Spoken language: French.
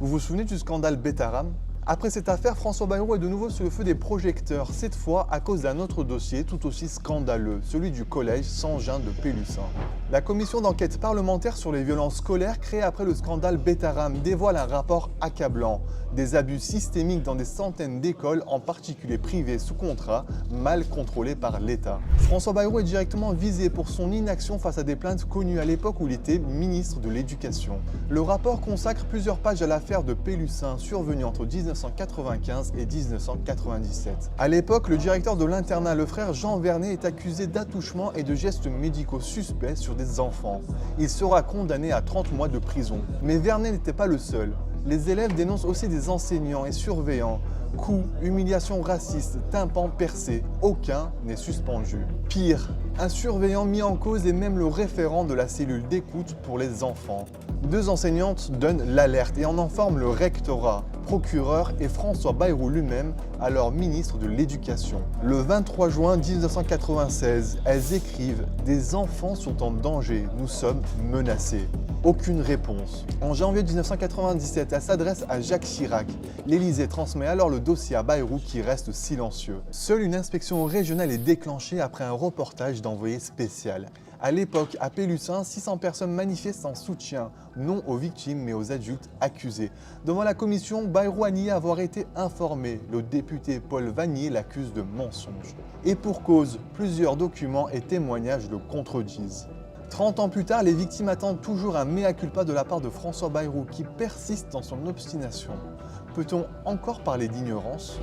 Vous vous souvenez du scandale Betaram? Après cette affaire, François Bayrou est de nouveau sous le feu des projecteurs, cette fois à cause d'un autre dossier tout aussi scandaleux, celui du collège Saint-Jean de Pélussin. La commission d'enquête parlementaire sur les violences scolaires créée après le scandale Betaram dévoile un rapport accablant. Des abus systémiques dans des centaines d'écoles, en particulier privées sous contrat, mal contrôlées par l'État. François Bayrou est directement visé pour son inaction face à des plaintes connues à l'époque où il était ministre de l'Éducation. Le rapport consacre plusieurs pages à l'affaire de Pélussin survenue entre 1995 et 1997. À l'époque, le directeur de l'internat, le frère Jean Vernet, est accusé d'attouchement et de gestes médicaux suspects sur des enfants. Il sera condamné à 30 mois de prison. Mais Vernet n'était pas le seul. Les élèves dénoncent aussi des enseignants et surveillants. Coups, humiliations racistes, tympans percés, aucun n'est suspendu. Pire, un surveillant mis en cause est même le référent de la cellule d'écoute pour les enfants. 2 enseignantes donnent l'alerte et en informent le rectorat, procureur et François Bayrou lui-même, alors ministre de l'Éducation. Le 23 juin 1996, elles écrivent « Des enfants sont en danger, nous sommes menacés ». Aucune réponse. En janvier 1997, elle s'adresse à Jacques Chirac. L'Élysée transmet alors le dossier à Bayrou qui reste silencieux. Seule une inspection régionale est déclenchée après un reportage d'envoyé spécial. À l'époque, à Pélussin, 600 personnes manifestent en soutien, non aux victimes mais aux adultes accusés. Devant la commission, Bayrou a nié avoir été informé. Le député Paul Vannier l'accuse de mensonge. Et pour cause, plusieurs documents et témoignages le contredisent. 30 ans plus tard, les victimes attendent toujours un mea culpa de la part de François Bayrou qui persiste dans son obstination. Peut-on encore parler d'ignorance ?